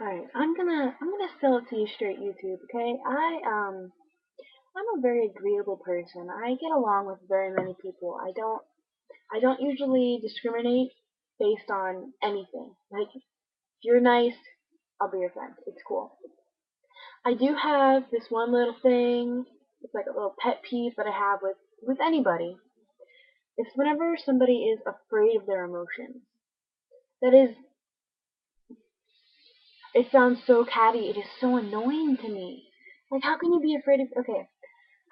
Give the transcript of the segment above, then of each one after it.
Alright, I'm gonna spell it to you straight, YouTube, okay? I'm a very agreeable person. I get along with very many people. I don't usually discriminate based on anything. Like, if you're nice, I'll be your friend. It's cool. I do have this one little thing. It's like a little pet peeve that I have with anybody. It's whenever somebody is afraid of their emotions. That is, it sounds so catty. It is so annoying to me. Like, how can you be afraid of? Okay,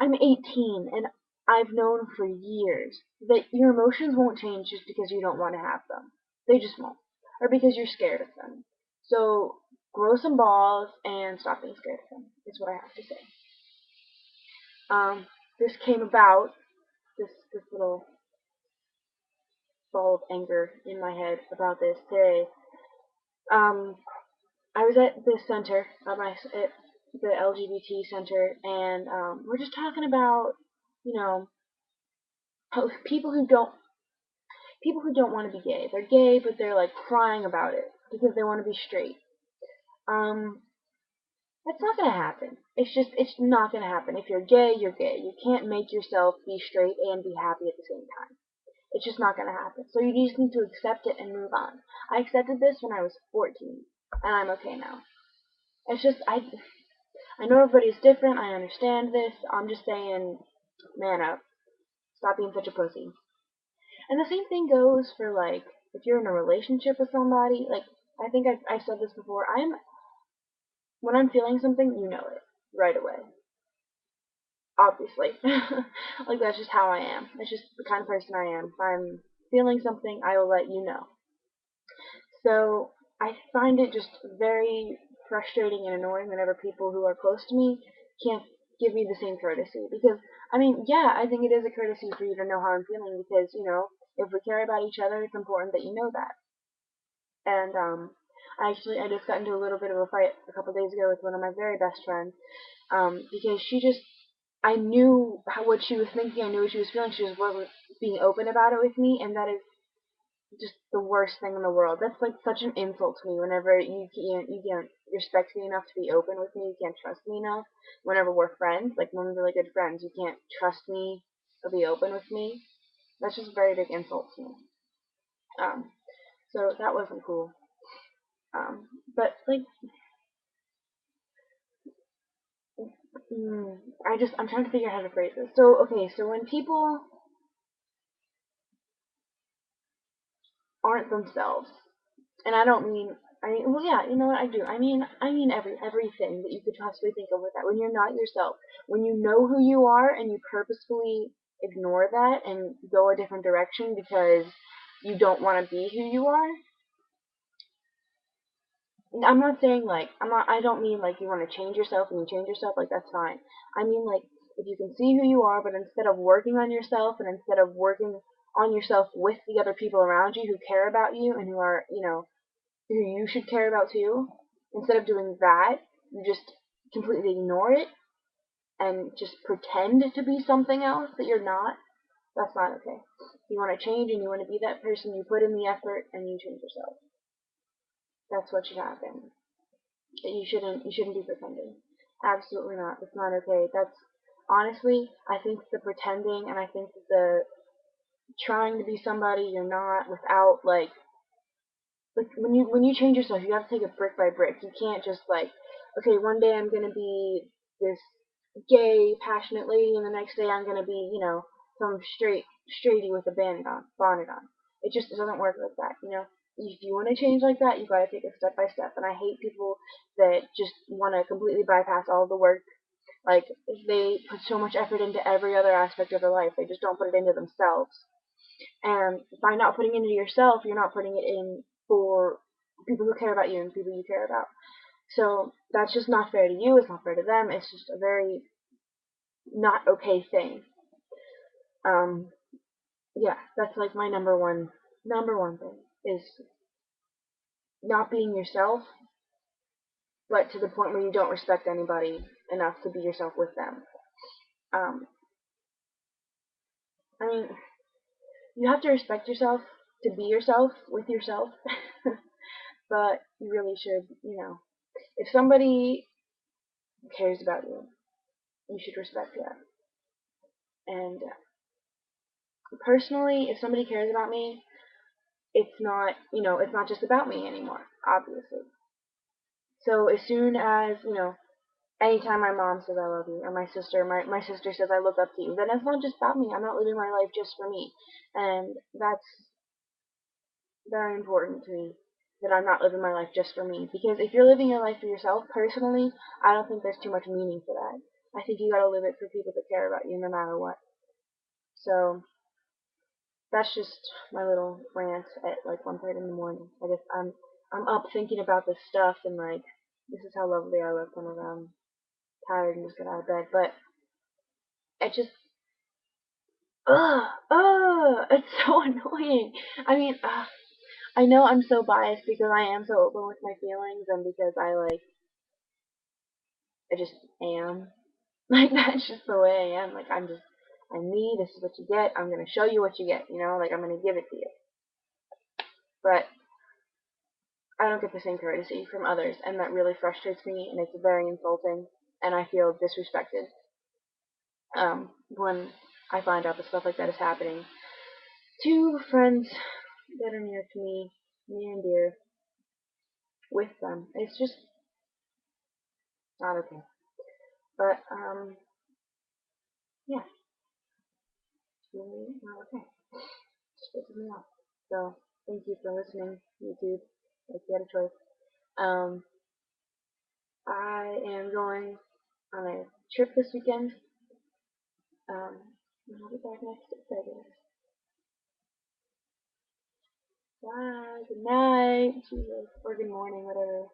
I'm 18 and I've known for years that your emotions won't change just because you don't want to have them. They just won't. Or because you're scared of them. So grow some balls and stop being scared of them, is what I have to say. This came about, this little ball of anger in my head about this today. Um, I was at this center, at the LGBT center, and we're just talking about, you know, how people who don't want to be gay. They're gay, but they're like crying about it because they want to be straight. Um, that's not gonna happen. It's not gonna happen. If you're gay, you're gay. You can't make yourself be straight and be happy at the same time. It's just not gonna happen. So you just need to accept it and move on. I accepted this when I was 14, and I'm okay now. It's just I know everybody's different. I understand this. I'm just saying, man up. Stop being such a pussy. And the same thing goes for like if you're in a relationship with somebody. Like I think I've said this before. When I'm feeling something, you know it right away. Obviously, like that's just how I am. It's just the kind of person I am. If I'm feeling something, I will let you know. So I find it just very frustrating and annoying whenever people who are close to me can't give me the same courtesy. Because, I mean, yeah, I think it is a courtesy for you to know how I'm feeling because, if we care about each other, it's important that you know that. And, I just got into a little bit of a fight a couple days ago with one of my very best friends, because I knew what she was thinking, I knew what she was feeling, she just wasn't being open about it with me, and that is just the worst thing in the world. That's like such an insult to me. Whenever you can't respect me enough to be open with me, you can't trust me enough. Whenever we're friends, like when we're really good friends, you can't trust me or be open with me. That's just a very big insult to me. Um, so that wasn't cool. But like, mm, I'm trying to figure out how to phrase this. So okay, so when people aren't themselves, and I mean, well, yeah, you know what I do. I mean everything that you could possibly think of with that. When you're not yourself, when you know who you are and you purposefully ignore that and go a different direction because you don't want to be who you are. I'm not saying like I don't mean like you want to change yourself and you change yourself, like that's fine. I mean like if you can see who you are, but instead of working on yourself and instead of working on yourself with the other people around you who care about you and who are, who you should care about too, instead of doing that, you just completely ignore it and just pretend to be something else that you're not. That's not okay. If you want to change and you want to be that person, you put in the effort and you change yourself. That's what should happen. You shouldn't be pretending. Absolutely not. That's not okay. That's honestly, I think the pretending and I think the trying to be somebody you're not without like when you change yourself, you have to take it brick by brick. You can't just like, okay, one day I'm gonna be this gay, passionate lady, and the next day I'm gonna be, some straighty with a bonnet on. It doesn't work like that, you know. If you want to change like that, you gotta take it step by step. And I hate people that just want to completely bypass all the work. Like they put so much effort into every other aspect of their life, they just don't put it into themselves. And by not putting it into yourself, you're not putting it in for people who care about you and people you care about. So that's just not fair to you. It's not fair to them. It's just a very not okay thing. Um, yeah, that's like my number one thing is not being yourself, but to the point where you don't respect anybody enough to be yourself with them. Um, I mean, you have to respect yourself to be yourself with yourself, but you really should, If somebody cares about you, you should respect that. And personally, if somebody cares about me, it's not just about me anymore, obviously. So as soon as, anytime my mom says I love you, or my sister says I look up to you, then it's not just about me. I'm not living my life just for me. And that's very important to me, that I'm not living my life just for me. Because if you're living your life for yourself, personally, I don't think there's too much meaning for that. I think you gotta live it for people that care about you no matter what. So that's just my little rant at like 1:30 in the morning. I'm up thinking about this stuff, and like, this is how lovely I look whenever I'm tired and just get out of bed. But it just, it's so annoying. I mean, I know I'm so biased because I am so open with my feelings, and because I just am. Like, that's just the way I am. Like, I'm me, this is what you get, I'm gonna show you what you get, like, I'm gonna give it to you. But I don't get the same courtesy from others, and that really frustrates me, and it's very insulting, and I feel disrespected, when I find out that stuff like that is happening to friends that are near to me, near and dear, with them. It's just not okay. But, yeah, it's really not okay. Just pisses me off. So, thank you for listening, YouTube, if you had a choice. Um, I am going on a trip this weekend. And I'll be back next Thursday. Bye. Good night. Jesus. Or good morning, whatever.